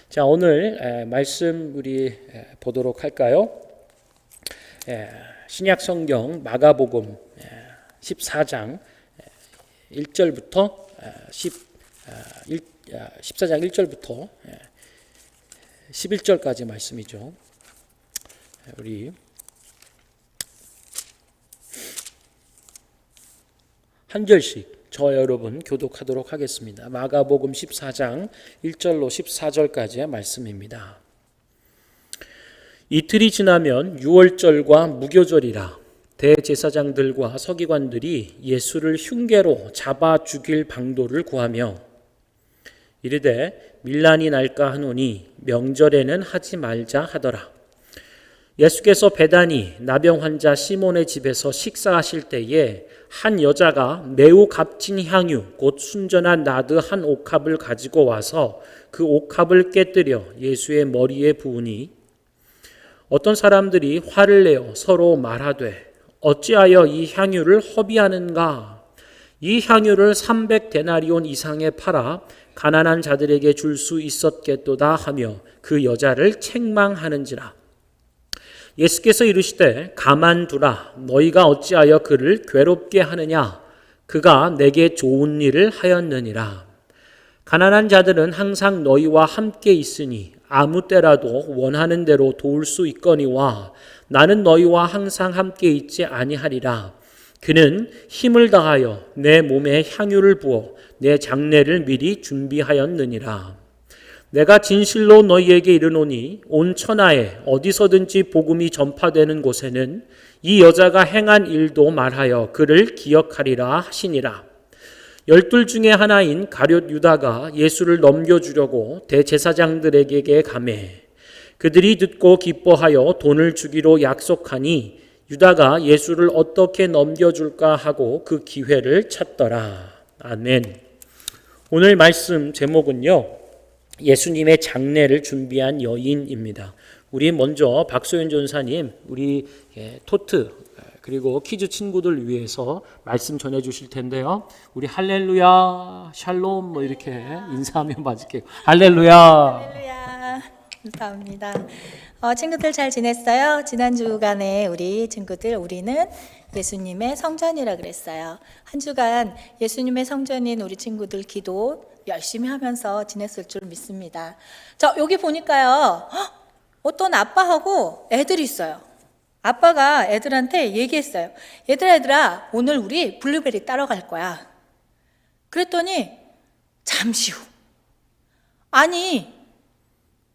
자, 오늘 말씀 우리 보도록 할까요? 신약 성경 마가복음 14장 1절부터 14장 1절부터 11절까지 말씀이죠. 우리 한 절씩 저 여러분 교독하도록 하겠습니다. 마가복음 14장 1절로 14절까지의 말씀입니다. 이틀이 지나면 유월절과 무교절이라 대제사장들과 서기관들이 예수를 흉계로 잡아 죽일 방도를 구하며 이르되 밀란이 날까 하노니 명절에는 하지 말자 하더라. 예수께서 베다니 나병 환자 시몬의 집에서 식사하실 때에 한 여자가 매우 값진 향유 곧 순전한 나드 한 옥합을 가지고 와서 그 옥합을 깨뜨려 예수의 머리에 부으니 어떤 사람들이 화를 내어 서로 말하되 어찌하여 이 향유를 허비하는가? 이 향유를 300데나리온 이상에 팔아 가난한 자들에게 줄 수 있었겠도다 하며 그 여자를 책망하는지라. 예수께서 이르시되 가만두라. 너희가 어찌하여 그를 괴롭게 하느냐? 그가 내게 좋은 일을 하였느니라. 가난한 자들은 항상 너희와 함께 있으니 아무 때라도 원하는 대로 도울 수 있거니와 나는 너희와 항상 함께 있지 아니하리라. 그는 힘을 다하여 내 몸에 향유를 부어 내 장례를 미리 준비하였느니라. 내가 진실로 너희에게 이르노니 온 천하에 어디서든지 복음이 전파되는 곳에는 이 여자가 행한 일도 말하여 그를 기억하리라 하시니라. 12 중에 하나인 가룟 유다가 예수를 넘겨주려고 대제사장들에게 가매 그들이 듣고 기뻐하여 돈을 주기로 약속하니 유다가 예수를 어떻게 넘겨줄까 하고 그 기회를 찾더라. 아멘. 오늘 말씀 제목은요, 예수님의 장례를 준비한 여인입니다. 우리 먼저 박소연 전사님, 우리 토트 그리고 키즈 친구들 위해서 말씀 전해 주실 텐데요. 우리 할렐루야, 샬롬 뭐 이렇게 인사하면 맞을게요. 할렐루야. 할렐루야. 감사합니다. 친구들 잘 지냈어요? 지난 주간에 우리 친구들 우리는 예수님의 성전이라 그랬어요. 한 주간 예수님의 성전인 우리 친구들 기도 열심히 하면서 지냈을 줄 믿습니다. 자, 여기 보니까요, 어떤 아빠하고 애들이 있어요. 아빠가 애들한테 얘기했어요. 얘들아, 오늘 우리 블루베리 따러 갈 거야. 그랬더니 잠시 후, 아니,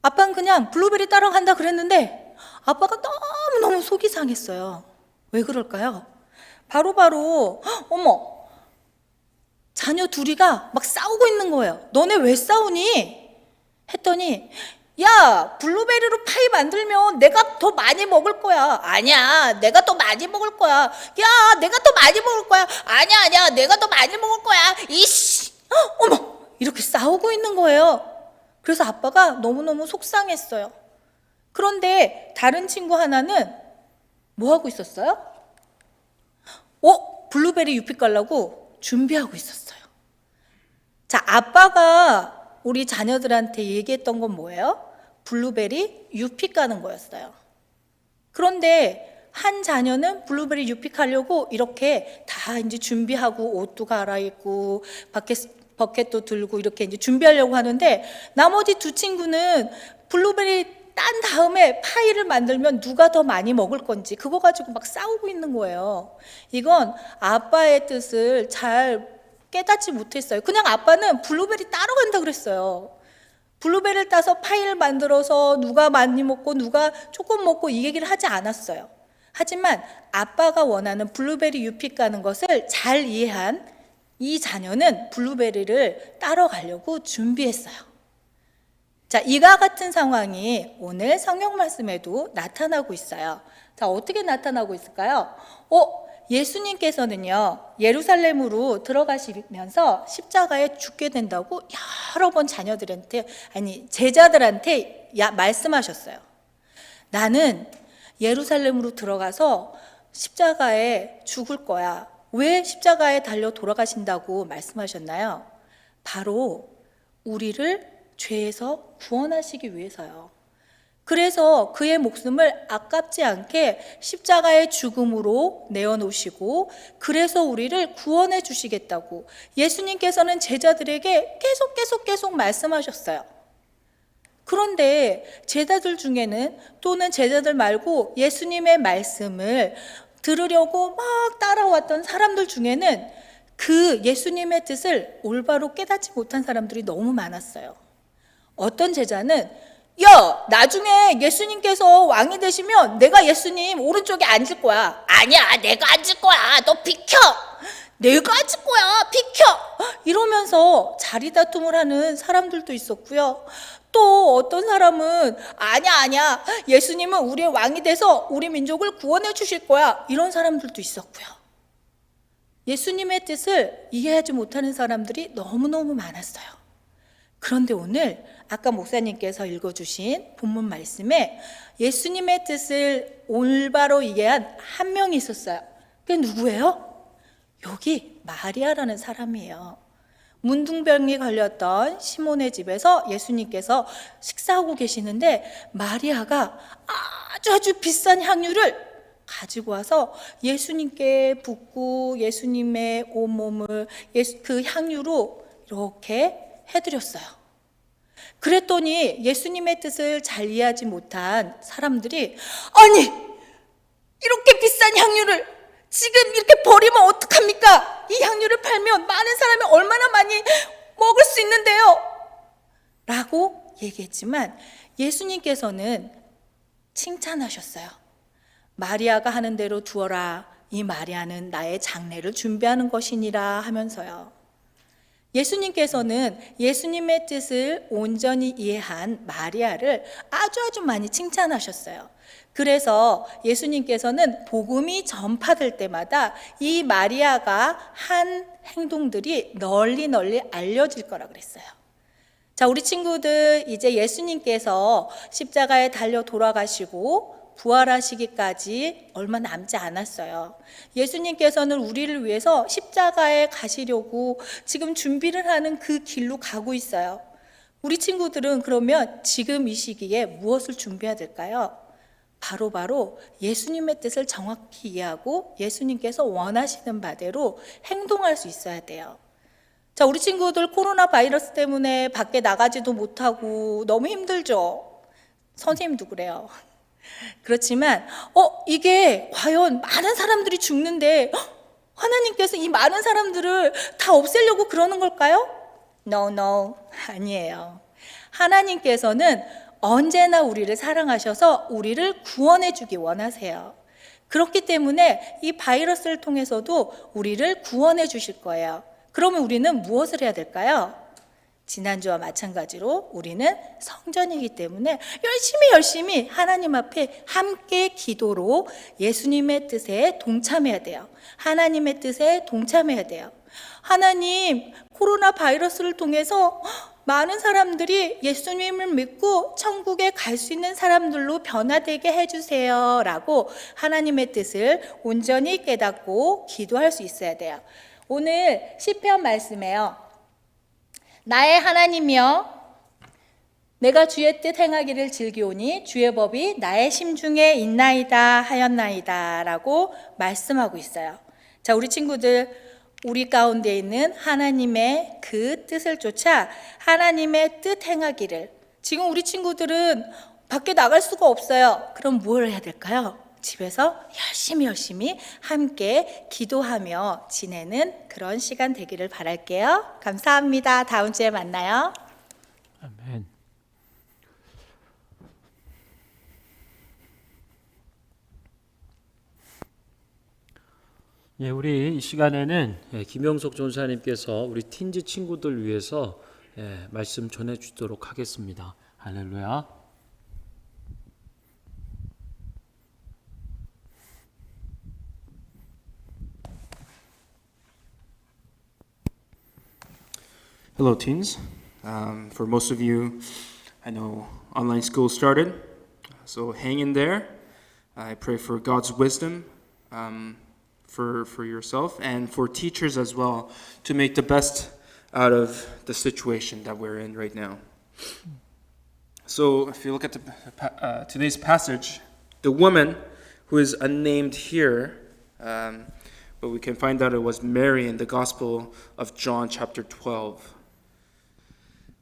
아빠는 그냥 블루베리 따러 간다 그랬는데 아빠가 너무너무 속이 상했어요. 왜 그럴까요? 바로 어머, 자녀 둘이가 막 싸우고 있는 거예요. 너네 왜 싸우니? 했더니 야, 블루베리로 파이 만들면 내가 더 많이 먹을 거야. 아니야, 내가 더 많이 먹을 거야. 야, 내가 더 많이 먹을 거야. 아니야, 내가 더 많이 먹을 거야. 이씨, 어머, 이렇게 싸우고 있는 거예요. 그래서 아빠가 너무너무 속상했어요. 그런데 다른 친구 하나는 뭐 하고 있었어요? 블루베리 유피 깔라고 준비하고 있었어요. 자, 아빠가 우리 자녀들한테 얘기했던 건 뭐예요? 블루베리 유피 까는 거였어요. 그런데 한 자녀는 블루베리 유피 까려고 이렇게 다 이제 준비하고 옷도 갈아입고 버켓도 들고 이렇게 이제 준비하려고 하는데 나머지 두 친구는 블루베리 딴 다음에 파이를 만들면 누가 더 많이 먹을 건지 그거 가지고 막 싸우고 있는 거예요. 이건 아빠의 뜻을 잘 깨닫지 못했어요. 그냥 아빠는 블루베리 따러 간다 그랬어요. 블루베리를 따서 파이를 만들어서 누가 많이 먹고 누가 조금 먹고 이 얘기를 하지 않았어요. 하지만 아빠가 원하는 블루베리 유피 까는 것을 잘 이해한 이 자녀는 블루베리를 따러 가려고 준비했어요. 자, 이와 같은 상황이 오늘 성경 말씀에도 나타나고 있어요. 자, 어떻게 나타나고 있을까요? 예수님께서는요, 예루살렘으로 들어가시면서 십자가에 죽게 된다고 여러 번 제자들한테 말씀하셨어요. 나는 예루살렘으로 들어가서 십자가에 죽을 거야. 왜 십자가에 달려 돌아가신다고 말씀하셨나요? 바로 우리를 죄에서 구원하시기 위해서요. 그래서 그의 목숨을 아깝지 않게 십자가의 죽음으로 내어놓으시고 그래서 우리를 구원해 주시겠다고 예수님께서는 제자들에게 계속 말씀하셨어요. 그런데 제자들 중에는 또는 제자들 말고 예수님의 말씀을 들으려고 막 따라왔던 사람들 중에는 그 예수님의 뜻을 올바로 깨닫지 못한 사람들이 너무 많았어요. 어떤 제자는 야, 나중에 예수님께서 왕이 되시면 내가 예수님 오른쪽에 앉을 거야. 아니야, 내가 앉을 거야. 너 비켜. 내가 앉을 거야. 비켜. 이러면서 자리 다툼을 하는 사람들도 있었고요. 또 어떤 사람은 아니야. 예수님은 우리의 왕이 돼서 우리 민족을 구원해 주실 거야. 이런 사람들도 있었고요. 예수님의 뜻을 이해하지 못하는 사람들이 너무너무 많았어요. 그런데 오늘 아까 목사님께서 읽어주신 본문 말씀에 예수님의 뜻을 올바로 이해한 한 명이 있었어요. 그게 누구예요? 여기 마리아라는 사람이에요. 문둥병이 걸렸던 시몬의 집에서 예수님께서 식사하고 계시는데 마리아가 아주 비싼 향유를 가지고 와서 예수님께 붓고 예수님의 온몸을 그 향유로 이렇게 해드렸어요. 그랬더니 예수님의 뜻을 잘 이해하지 못한 사람들이 아니 이렇게 비싼 향유를 지금 이렇게 버리면 어떡합니까? 이 향유를 팔면 많은 사람이 얼마나 많이 먹을 수 있는데요 라고 얘기했지만 예수님께서는 칭찬하셨어요. 마리아가 하는 대로 두어라. 이 마리아는 나의 장례를 준비하는 것이니라 하면서요. 예수님께서는 예수님의 뜻을 온전히 이해한 마리아를 아주 많이 칭찬하셨어요. 그래서 예수님께서는 복음이 전파될 때마다 이 마리아가 한 행동들이 널리 알려질 거라 그랬어요. 자, 우리 친구들 이제 예수님께서 십자가에 달려 돌아가시고 부활하시기까지 얼마 남지 않았어요. 예수님께서는 우리를 위해서 십자가에 가시려고 지금 준비를 하는 그 길로 가고 있어요. 우리 친구들은 그러면 지금 이 시기에 무엇을 준비해야 될까요? 바로 예수님의 뜻을 정확히 이해하고 예수님께서 원하시는 바대로 행동할 수 있어야 돼요. 자, 우리 친구들 코로나 바이러스 때문에 밖에 나가지도 못하고 너무 힘들죠? 선생님도 그래요. 그렇지만 이게 과연 많은 사람들이 죽는데 하나님께서 이 많은 사람들을 다 없애려고 그러는 걸까요? No, 아니에요. 하나님께서는 언제나 우리를 사랑하셔서 우리를 구원해 주기 원하세요. 그렇기 때문에 이 바이러스를 통해서도 우리를 구원해 주실 거예요. 그러면 우리는 무엇을 해야 될까요? 지난주와 마찬가지로 우리는 성전이기 때문에 열심히 하나님 앞에 함께 기도로 예수님의 뜻에 동참해야 돼요. 하나님의 뜻에 동참해야 돼요. 하나님, 코로나 바이러스를 통해서 많은 사람들이 예수님을 믿고 천국에 갈 수 있는 사람들로 변화되게 해주세요 라고 하나님의 뜻을 온전히 깨닫고 기도할 수 있어야 돼요. 오늘 시편 말씀에요. 나의 하나님이여 내가 주의 뜻 행하기를 즐기오니 주의 법이 나의 심중에 있나이다 하였나이다 라고 말씀하고 있어요. 자, 우리 친구들 우리 가운데 있는 하나님의 그 뜻을 쫓아 하나님의 뜻 행하기를 지금 우리 친구들은 밖에 나갈 수가 없어요. 그럼 뭘 해야 될까요? 집에서 열심히 함께 기도하며 지내는 그런 시간 되기를 바랄게요. 감사합니다. 다음 주에 만나요. 아멘. 예, 우리 이 시간에는 김영석 전사님께서 우리 틴즈 친구들 위해서 말씀 전해주도록 하겠습니다. 할렐루야. Hello, teens. For most of you, I know online school started, so hang in there. I pray for God's wisdom for yourself and for teachers as well to make the best out of the situation that we're in right now. So if you look at today's passage, the woman who is unnamed here, but we can find out it was Mary in the Gospel of John chapter 12,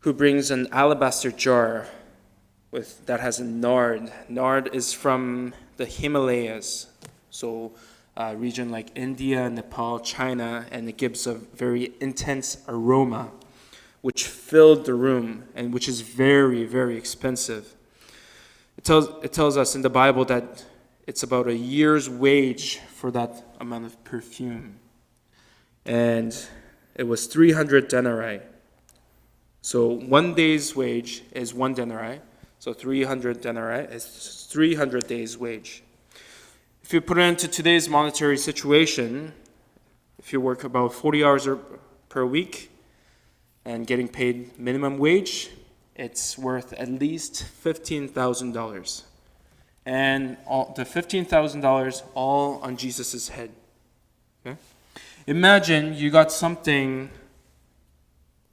who brings an alabaster jar that has a nard. Nard is from the Himalayas, so region like India, Nepal, China, and it gives a very intense aroma which filled the room and which is very, very expensive. It tells us in the Bible that it's about a year's wage for that amount of perfume. And it was 300 denarii. So 1 day's wage is 1 denarii. So 300 denarii is 300 days' wage. If you put it into today's monetary situation, if you work about 40 hours per week and getting paid minimum wage, it's worth at least $15,000. And the $15,000 all on Jesus' head. Okay? Imagine you got something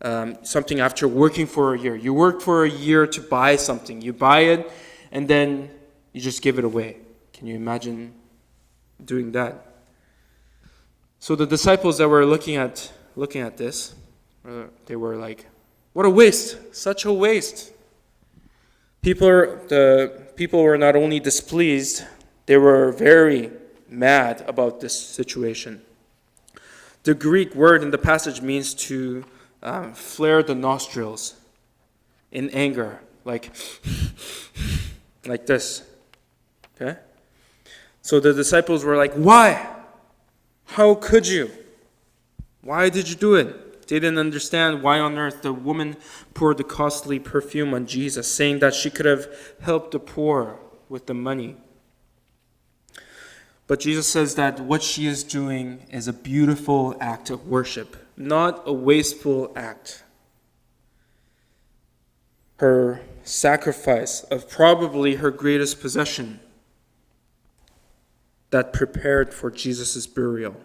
after working for a year. You worked for a year to buy something. You buy it, and then you just give it away. Can you imagine doing that? So the disciples that were looking at this, they were like, "What a waste! Such a waste!" The people were not only displeased, they were very mad about this situation. The Greek word in the passage means to flare the nostrils in anger, like this. Okay? So the disciples were like, "Why? How could you? Why did you do it?" They didn't understand why on earth the woman poured the costly perfume on Jesus, saying that she could have helped the poor with the money. But Jesus says that what she is doing is a beautiful act of worship, not a wasteful act. Her sacrifice of probably her greatest possession that prepared for Jesus' burial.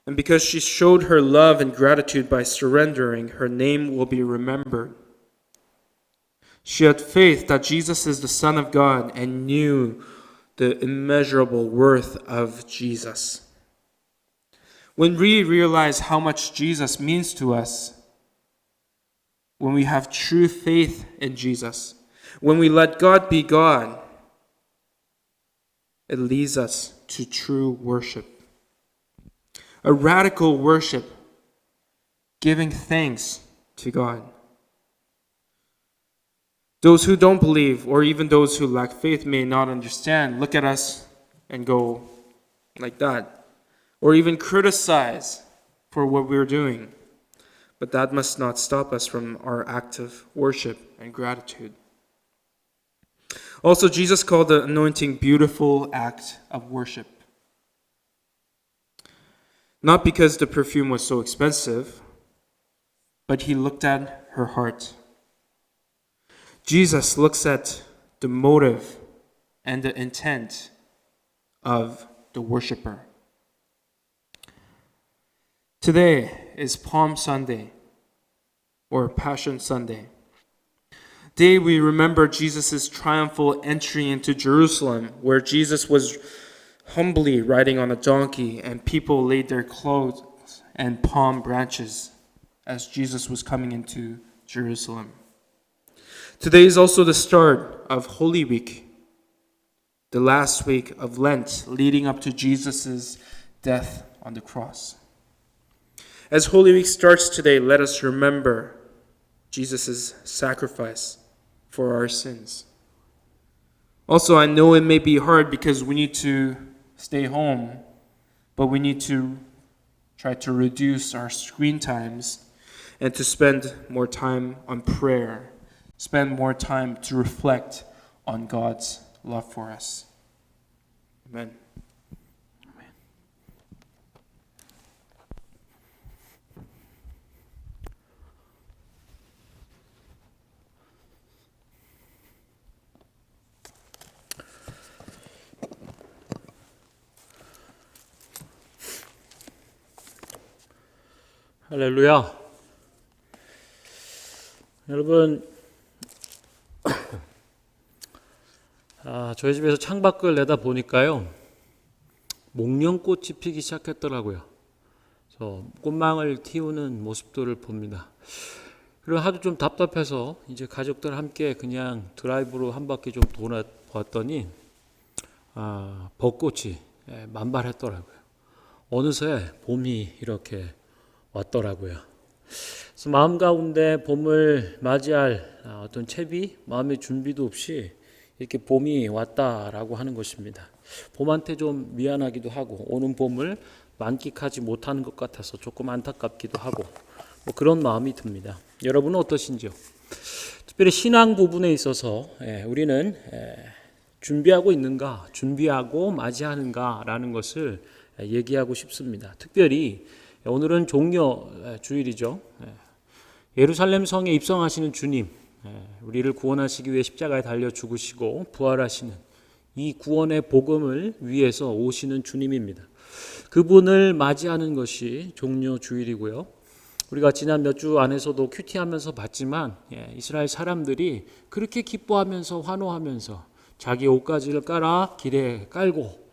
And because she showed her love and gratitude by surrendering, her name will be remembered. She had faith that Jesus is the Son of God and knew the immeasurable worth of Jesus. When we realize how much Jesus means to us, when we have true faith in Jesus, when we let God be God, it leads us to true worship. A radical worship, giving thanks to God. Those who don't believe, or even those who lack faith, may not understand, look at us and go like that, or even criticize for what we're doing. But that must not stop us from our active worship and gratitude. Also, Jesus called the anointing beautiful act of worship. Not because the perfume was so expensive, but he looked at her heart. Jesus looks at the motive and the intent of the worshiper. Today is Palm Sunday, or Passion Sunday. Day we remember Jesus' triumphal entry into Jerusalem, where Jesus was humbly riding on a donkey, and people laid their clothes and palm branches as Jesus was coming into Jerusalem. Today is also the start of Holy Week, the last week of Lent, leading up to Jesus' death on the cross. As Holy Week starts today, let us remember Jesus' sacrifice for our sins. Also, I know it may be hard because we need to stay home, but we need to try to reduce our screen times and to spend more time on prayer, spend more time to reflect on God's love for us. Amen. 할렐루야. 여러분 여러분, 저희 집에서 창밖을 내다 보니까요, 목련꽃이 피기 시작했더라고요. 그래서 꽃망을 틔우는 모습들을 봅니다. 그리고 하도 좀 답답해서 이제 가족들 함께 그냥 드라이브로 한 바퀴 좀 돌아봤더니 벚꽃이 만발했더라고요. 어느새 봄이 이렇게 왔더라고요. 그래서 마음 가운데 봄을 맞이할 어떤 채비, 마음의 준비도 없이 이렇게 봄이 왔다라고 하는 것입니다. 봄한테 좀 미안하기도 하고 오는 봄을 만끽하지 못하는 것 같아서 조금 안타깝기도 하고 그런 마음이 듭니다. 여러분은 어떠신지요? 특별히 신앙 부분에 있어서 우리는 준비하고 있는가, 준비하고 맞이하는가라는 것을 얘기하고 싶습니다. 특별히 오늘은 종려 주일이죠. 예루살렘 성에 입성하시는 주님, 우리를 구원하시기 위해 십자가에 달려 죽으시고 부활하시는 이 구원의 복음을 위해서 오시는 주님입니다. 그분을 맞이하는 것이 종려 주일이고요. 우리가 지난 몇 주 안에서도 큐티하면서 봤지만 이스라엘 사람들이 그렇게 기뻐하면서 환호하면서 자기 옷가지를 깔아 길에 깔고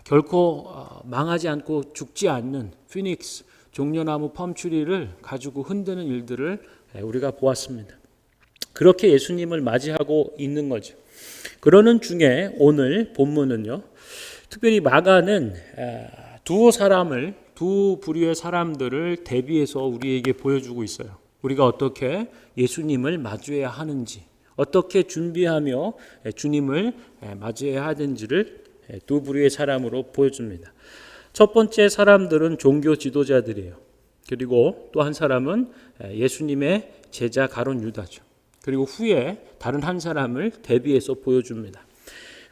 결코 망하지 않고 죽지 않는 피닉스 종려나무 펌추리를 가지고 흔드는 일들을 우리가 보았습니다. 그렇게 예수님을 맞이하고 있는 거죠. 그러는 중에 오늘 본문은요, 특별히 마가는 두 부류의 사람들을 대비해서 우리에게 보여주고 있어요. 우리가 어떻게 예수님을 맞이해야 하는지, 어떻게 준비하며 주님을 맞이해야 하는지를 두 부류의 사람으로 보여줍니다. 첫 번째 사람들은 종교 지도자들이에요. 그리고 또 한 사람은 예수님의 제자 가룟 유다죠. 그리고 후에 다른 한 사람을 대비해서 보여줍니다.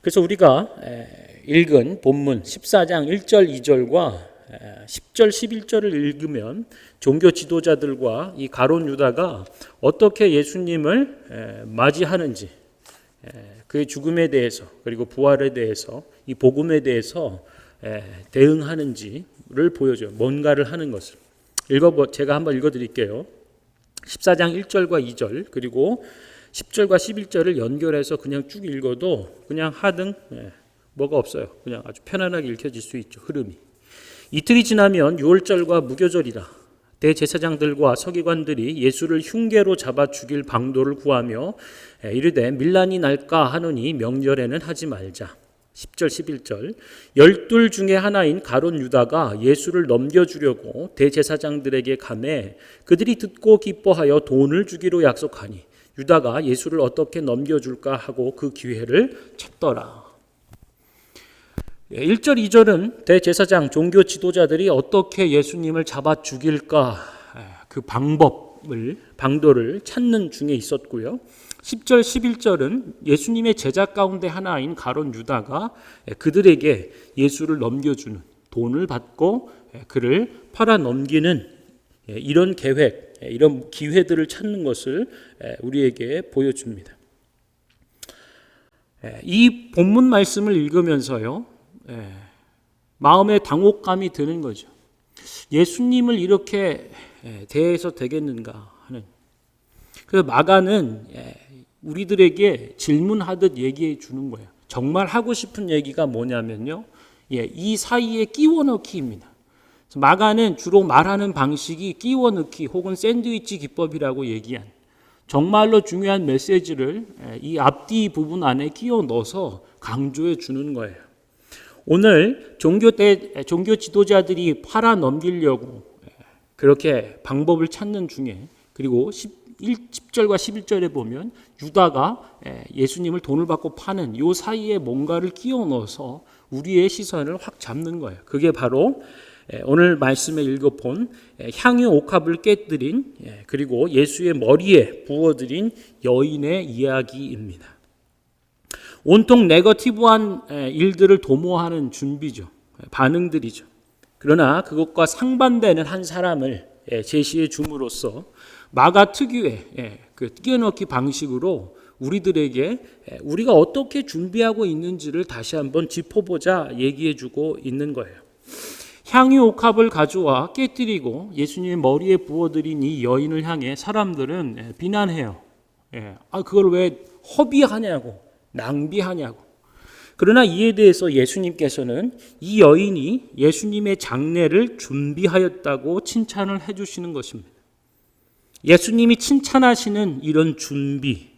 그래서 우리가 읽은 본문 14장 1절 2절과 10절 11절을 읽으면 종교 지도자들과 이 가룟 유다가 어떻게 예수님을 맞이하는지, 그의 죽음에 대해서 그리고 부활에 대해서 이 복음에 대해서 대응하는지를 보여줘요. 뭔가를 하는 것을. 제가 한번 읽어드릴게요. 14장 1절과 2절 그리고 10절과 11절을 연결해서 그냥 쭉 읽어도 그냥 하등 뭐가 없어요. 그냥 아주 편안하게 읽혀질 수 있죠. 흐름이. 이틀이 지나면 유월절과 무교절이라 대제사장들과 서기관들이 예수를 흉계로 잡아 죽일 방도를 구하며 이르되 밀란이 날까 하노니 명절에는 하지 말자. 10절 11절 12 중에 하나인 가룟 유다가 예수를 넘겨주려고 대제사장들에게 가매 그들이 듣고 기뻐하여 돈을 주기로 약속하니 유다가 예수를 어떻게 넘겨줄까 하고 그 기회를 찾더라. 1절 2절은 대제사장 종교 지도자들이 어떻게 예수님을 잡아 죽일까 그 방도를 찾는 중에 있었고요. 10절 11절은 예수님의 제자 가운데 하나인 가룟 유다가 그들에게 예수를 넘겨주는, 돈을 받고 그를 팔아 넘기는 이런 계획, 이런 기회들을 찾는 것을 우리에게 보여줍니다. 이 본문 말씀을 읽으면서요, 마음에 당혹감이 드는 거죠. 예수님을 이렇게 대해서 되겠는가 하는. 그래서 마가는 우리들에게 질문하듯 얘기해 주는 거예요. 정말 하고 싶은 얘기가 뭐냐면요, 이 사이에 끼워 넣기입니다. 마가는 주로 말하는 방식이 끼워 넣기 혹은 샌드위치 기법이라고 얘기한 정말로 중요한 메시지를 이 앞뒤 부분 안에 끼워 넣어서 강조해 주는 거예요. 오늘 종교 지도자들이 팔아 넘기려고 그렇게 방법을 찾는 중에 그리고 10절과 11절에 보면 유다가 예수님을 돈을 받고 파는 이 사이에 뭔가를 끼워 넣어서 우리의 시선을 확 잡는 거예요. 그게 바로 오늘 말씀에 읽어본 향유 옥합을 깨뜨린 그리고 예수의 머리에 부어드린 여인의 이야기입니다. 온통 네거티브한 일들을 도모하는 준비죠. 반응들이죠. 그러나 그것과 상반되는 한 사람을 제시해 줌으로써 마가 특유의 그 끼워넣기 방식으로 우리들에게 우리가 어떻게 준비하고 있는지를 다시 한번 짚어보자 얘기해 주고 있는 거예요. 향유 옥합을 가져와 깨뜨리고 예수님의 머리에 부어드린 이 여인을 향해 사람들은 비난해요. 그걸 왜 허비하냐고, 낭비하냐고. 그러나 이에 대해서 예수님께서는 이 여인이 예수님의 장례를 준비하였다고 칭찬을 해주시는 것입니다. 예수님이 칭찬하시는 이런 준비,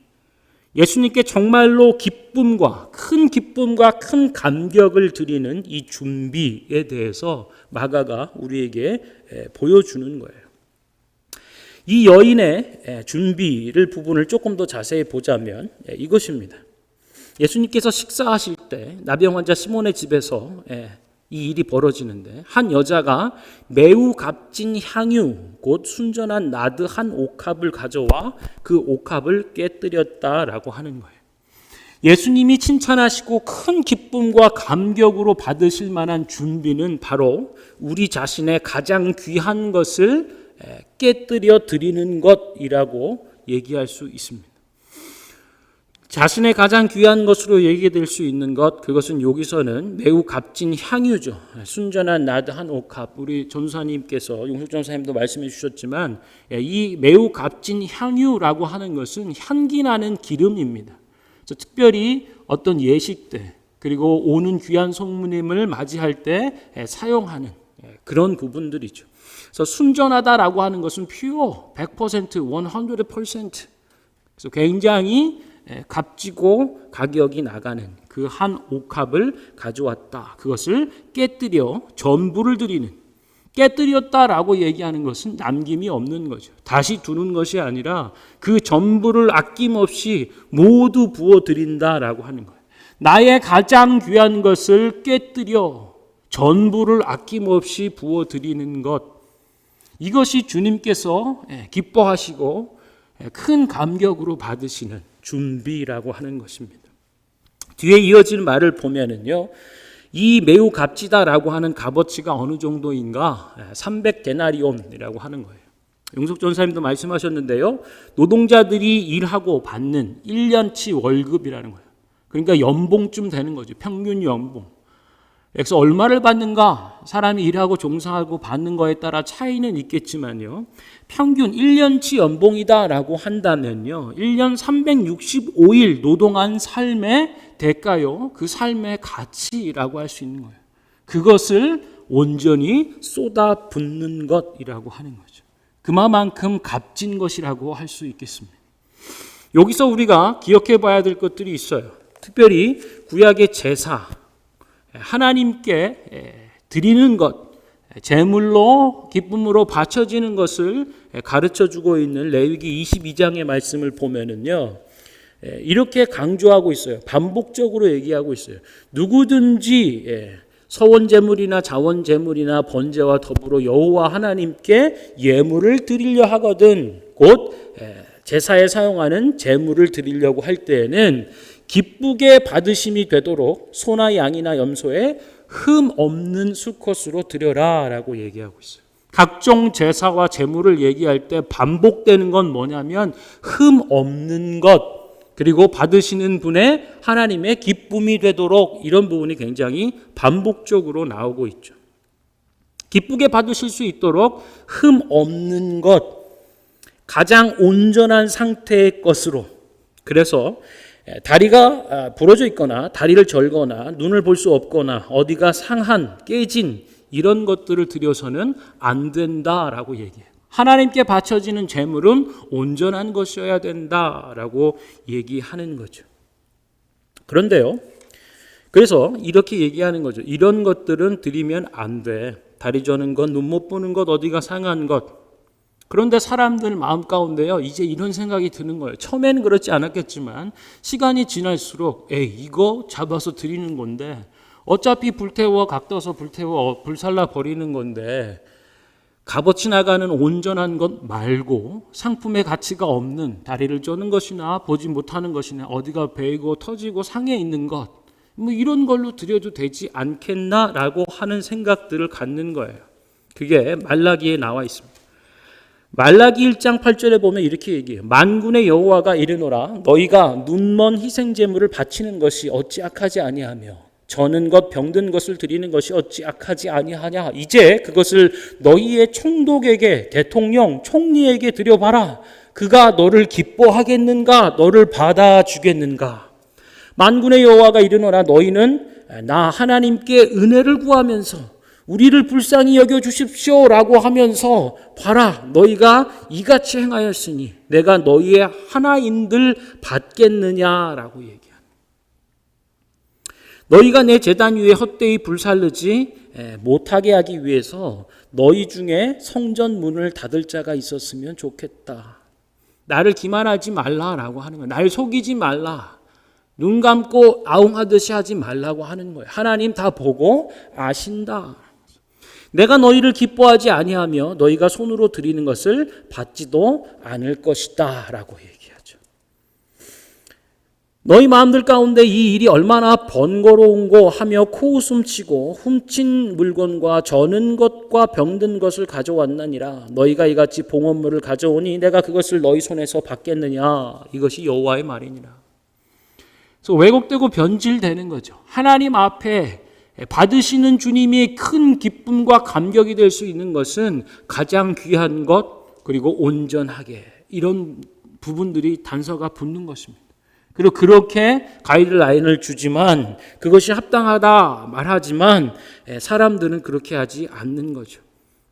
예수님께 정말로 큰 기쁨과 큰 감격을 드리는 이 준비에 대해서 마가가 우리에게 보여주는 거예요. 이 여인의 준비를 부분을 조금 더 자세히 보자면 이것입니다. 예수님께서 식사하실 때 나병 환자 시몬의 집에서 이 일이 벌어지는데 한 여자가 매우 값진 향유 곧 순전한 나드 한 옥합을 가져와 그 옥합을 깨뜨렸다라고 하는 거예요. 예수님이 칭찬하시고 큰 기쁨과 감격으로 받으실 만한 준비는 바로 우리 자신의 가장 귀한 것을 깨뜨려 드리는 것이라고 얘기할 수 있습니다. 자신의 가장 귀한 것으로 얘기될 수 있는 것, 그것은 여기서는 매우 값진 향유죠. 순전한 나드 한 옥합. 우리 전사님께서, 용숙 전사님도 말씀해 주셨지만 이 매우 값진 향유라고 하는 것은 향기 나는 기름입니다. 그래서 특별히 어떤 예식 때 그리고 오는 귀한 손님을 맞이할 때 사용하는 그런 부분들이죠. 그래서 순전하다라고 하는 것은 퓨어, 100%, 100%. 그래서 굉장히 값지고 가격이 나가는 그 한 옥합을 가져왔다. 그것을 깨뜨려 전부를 드리는, 깨뜨렸다라고 얘기하는 것은 남김이 없는 거죠. 다시 두는 것이 아니라 그 전부를 아낌없이 모두 부어드린다라고 하는 거예요. 나의 가장 귀한 것을 깨뜨려 전부를 아낌없이 부어드리는 것, 이것이 주님께서 기뻐하시고 큰 감격으로 받으시는 준비라고 하는 것입니다. 뒤에 이어지는 말을 보면은요, 이 매우 값지다라고 하는 값어치가 어느 정도인가? 300데나리온이라고 하는 거예요. 용숙 전사님도 말씀하셨는데요, 노동자들이 일하고 받는 1년치 월급이라는 거예요. 그러니까 연봉쯤 되는 거죠. 평균 연봉. 그래서 얼마를 받는가? 사람이 일하고 종사하고 받는 거에 따라 차이는 있겠지만요, 평균 1년치 연봉이다라고 한다면요, 1년 365일 노동한 삶의 대가요, 그 삶의 가치라고 할 수 있는 거예요. 그것을 온전히 쏟아붓는 것이라고 하는 거죠. 그만큼 값진 것이라고 할 수 있겠습니다. 여기서 우리가 기억해 봐야 될 것들이 있어요. 특별히 구약의 제사, 하나님께 드리는 것, 제물로 기쁨으로 바쳐지는 것을 가르쳐주고 있는 레위기 22장의 말씀을 보면은요, 이렇게 강조하고 있어요. 반복적으로 얘기하고 있어요. 누구든지 서원 제물이나 자원 제물이나 번제와 더불어 여호와 하나님께 예물을 드리려 하거든, 곧 제사에 사용하는 제물을 드리려고 할 때에는 기쁘게 받으심이 되도록 소나 양이나 염소에 흠 없는 수컷으로 드려라 라고 얘기하고 있어요. 각종 제사와 제물을 얘기할 때 반복되는 건 뭐냐면 흠 없는 것, 그리고 받으시는 분의 하나님의 기쁨이 되도록, 이런 부분이 굉장히 반복적으로 나오고 있죠. 기쁘게 받으실 수 있도록 흠 없는 것, 가장 온전한 상태의 것으로. 그래서 다리가 부러져 있거나 다리를 절거나 눈을 볼 수 없거나 어디가 상한, 깨진 이런 것들을 드려서는 안 된다라고 얘기해요. 하나님께 바쳐지는 제물은 온전한 것이어야 된다라고 얘기하는 거죠. 그런데요, 그래서 이렇게 얘기하는 거죠. 이런 것들은 드리면 안 돼. 다리 저는 것, 눈 못 보는 것, 어디가 상한 것. 그런데 사람들 마음 가운데요, 이제 이런 생각이 드는 거예요. 처음에는 그렇지 않았겠지만 시간이 지날수록 이거 잡아서 드리는 건데 어차피 불태워 각떠서 불태워 불살라 버리는 건데 값어치 나가는 온전한 것 말고 상품의 가치가 없는 다리를 쪼는 것이나 보지 못하는 것이나 어디가 베이고 터지고 상해 있는 것, 뭐 이런 걸로 드려도 되지 않겠나라고 하는 생각들을 갖는 거예요. 그게 말라기에 나와 있습니다. 말라기 1장 8절에 보면 이렇게 얘기해요. 만군의 여호와가 이르노라, 너희가 눈먼 희생제물을 바치는 것이 어찌 악하지 아니하며 저는 것 병든 것을 드리는 것이 어찌 악하지 아니하냐. 이제 그것을 너희의 총독에게, 대통령, 총리에게 드려봐라. 그가 너를 기뻐하겠는가? 너를 받아주겠는가? 만군의 여호와가 이르노라. 너희는 나 하나님께 은혜를 구하면서 우리를 불쌍히 여겨 주십시오라고 하면서 봐라, 너희가 이같이 행하였으니 내가 너희의 하나인들 받겠느냐라고 얘기합니다. 너희가 내 제단 위에 헛되이 불살르지 못하게 하기 위해서 너희 중에 성전 문을 닫을 자가 있었으면 좋겠다. 나를 기만하지 말라라고 하는 거예요. 날 속이지 말라. 눈 감고 아웅하듯이 하지 말라고 하는 거예요. 하나님 다 보고 아신다. 내가 너희를 기뻐하지 아니하며 너희가 손으로 드리는 것을 받지도 않을 것이다 라고 얘기하죠. 너희 마음들 가운데 이 일이 얼마나 번거로운고 하며 코웃음치고 훔친 물건과 저는 것과 병든 것을 가져왔나니라. 너희가 이같이 봉헌물을 가져오니 내가 그것을 너희 손에서 받겠느냐. 이것이 여호와의 말이니라. 그래서 왜곡되고 변질되는 거죠. 하나님 앞에 받으시는 주님이 큰 기쁨과 감격이 될 수 있는 것은 가장 귀한 것, 그리고 온전하게, 이런 부분들이 단서가 붙는 것입니다. 그리고 그렇게 가이드라인을 주지만 그것이 합당하다 말하지만 사람들은 그렇게 하지 않는 거죠.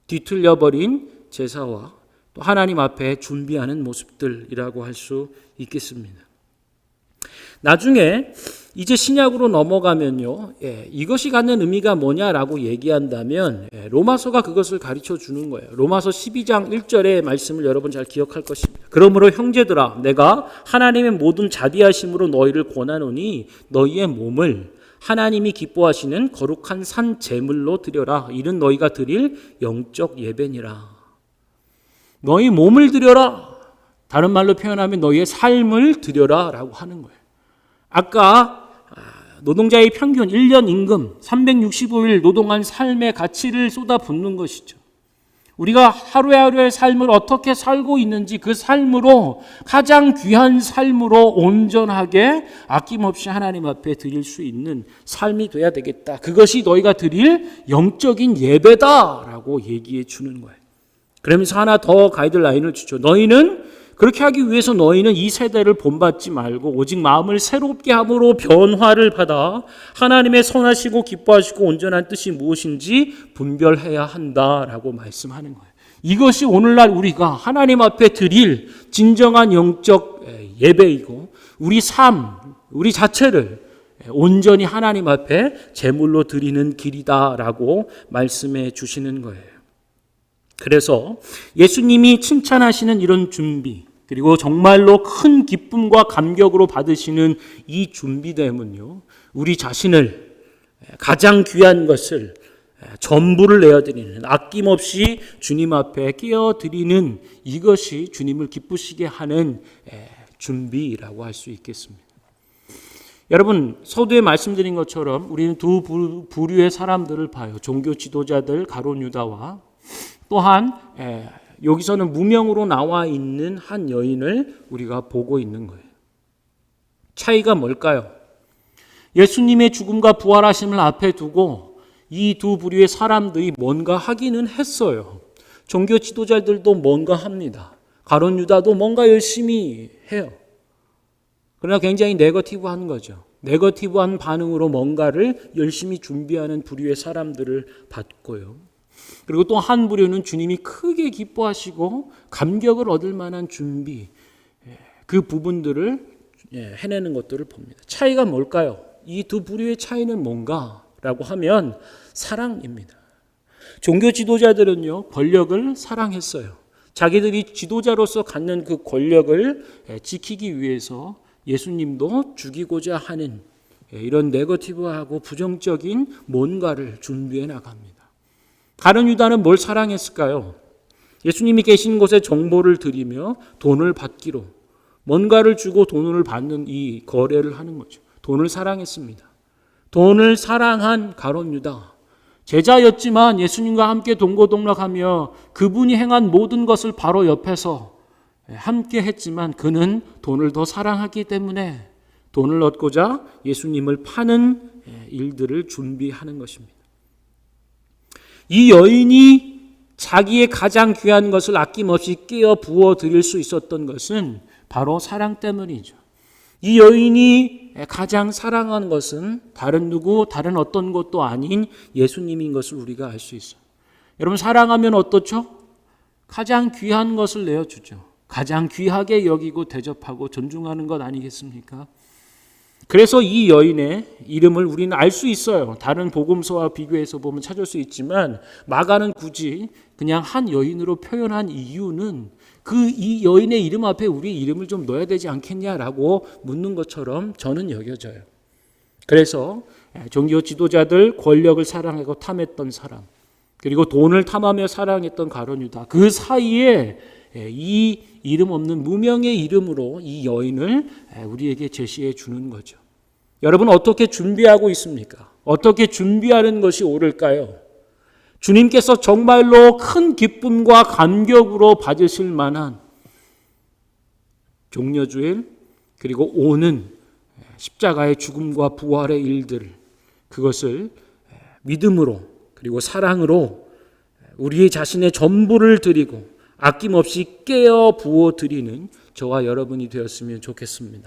뒤틀려버린 제사와 또 하나님 앞에 준비하는 모습들이라고 할 수 있겠습니다. 나중에 이제 신약으로 넘어가면요, 이것이 갖는 의미가 뭐냐라고 얘기한다면 로마서가 그것을 가르쳐 주는 거예요. 로마서 12장 1절의 말씀을 여러분 잘 기억할 것입니다. 그러므로 형제들아, 내가 하나님의 모든 자비하심으로 너희를 권하노니 너희의 몸을 하나님이 기뻐하시는 거룩한 산 제물로 드려라. 이는 너희가 드릴 영적 예배니라. 너희 몸을 드려라. 다른 말로 표현하면 너희의 삶을 드려라 라고 하는 거예요. 아까 노동자의 평균 1년 임금 365일 노동한 삶의 가치를 쏟아붓는 것이죠. 우리가 하루하루의 삶을 어떻게 살고 있는지 그 삶으로 가장 귀한 삶으로 온전하게 아낌없이 하나님 앞에 드릴 수 있는 삶이 돼야 되겠다. 그것이 너희가 드릴 영적인 예배다라고 얘기해 주는 거예요. 그러면서 하나 더 가이드라인을 주죠. 너희는 그렇게 하기 위해서 너희는 이 세대를 본받지 말고 오직 마음을 새롭게 함으로 변화를 받아 하나님의 선하시고 기뻐하시고 온전한 뜻이 무엇인지 분별해야 한다라고 말씀하는 거예요. 이것이 오늘날 우리가 하나님 앞에 드릴 진정한 영적 예배이고 우리 삶, 우리 자체를 온전히 하나님 앞에 제물로 드리는 길이다라고 말씀해 주시는 거예요. 그래서 예수님이 칭찬하시는 이런 준비, 그리고 정말로 큰 기쁨과 감격으로 받으시는 이 준비됨은요, 우리 자신을 가장 귀한 것을 전부를 내어드리는, 아낌없이 주님 앞에 끼어드리는 이것이 주님을 기쁘시게 하는 준비라고 할 수 있겠습니다. 여러분, 서두에 말씀드린 것처럼 우리는 두 부류의 사람들을 봐요. 종교 지도자들 가룟 유다와 또한 여기서는 무명으로 나와 있는 한 여인을 우리가 보고 있는 거예요. 차이가 뭘까요? 예수님의 죽음과 부활하심을 앞에 두고 이 두 부류의 사람들이 뭔가 하기는 했어요. 종교 지도자들도 뭔가 합니다. 가룟 유다도 뭔가 열심히 해요. 그러나 굉장히 네거티브한 거죠. 네거티브한 반응으로 뭔가를 열심히 준비하는 부류의 사람들을 봤고요. 그리고 또 한 부류는 주님이 크게 기뻐하시고 감격을 얻을 만한 준비, 그 부분들을 해내는 것들을 봅니다. 차이가 뭘까요? 이 두 부류의 차이는 뭔가라고 하면 사랑입니다. 종교 지도자들은요, 권력을 사랑했어요. 자기들이 지도자로서 갖는 그 권력을 지키기 위해서 예수님도 죽이고자 하는 이런 네거티브하고 부정적인 뭔가를 준비해 나갑니다. 가룟 유다는 뭘 사랑했을까요? 예수님이 계신 곳에 정보를 드리며 돈을 받기로, 뭔가를 주고 돈을 받는 이 거래를 하는 거죠. 돈을 사랑했습니다. 돈을 사랑한 가룟 유다, 제자였지만 예수님과 함께 동고동락하며 그분이 행한 모든 것을 바로 옆에서 함께 했지만 그는 돈을 더 사랑하기 때문에 돈을 얻고자 예수님을 파는 일들을 준비하는 것입니다. 이 여인이 자기의 가장 귀한 것을 아낌없이 끼어 부어 드릴 수 있었던 것은 바로 사랑 때문이죠. 이 여인이 가장 사랑하는 것은 다른 어떤 것도 아닌 예수님인 것을 우리가 알 수 있어요. 여러분, 사랑하면 어떻죠? 가장 귀한 것을 내어주죠. 가장 귀하게 여기고 대접하고 존중하는 것 아니겠습니까? 그래서 이 여인의 이름을 우리는 알 수 있어요. 다른 복음서와 비교해서 보면 찾을 수 있지만 마가는 굳이 그냥 한 여인으로 표현한 이유는 이 여인의 이름 앞에 우리 이름을 좀 넣어야 되지 않겠냐라고 묻는 것처럼 저는 여겨져요. 그래서 종교 지도자들, 권력을 사랑하고 탐했던 사람, 그리고 돈을 탐하며 사랑했던 가룟 유다, 그 사이에 이 이름 없는 무명의 이름으로 이 여인을 우리에게 제시해 주는 거죠. 여러분, 어떻게 준비하고 있습니까? 어떻게 준비하는 것이 옳을까요? 주님께서 정말로 큰 기쁨과 감격으로 받으실 만한 종려주일, 그리고 오는 십자가의 죽음과 부활의 일들, 그것을 믿음으로 그리고 사랑으로 우리 자신의 전부를 드리고 아낌없이 깨어 부어 드리는 저와 여러분이 되었으면 좋겠습니다.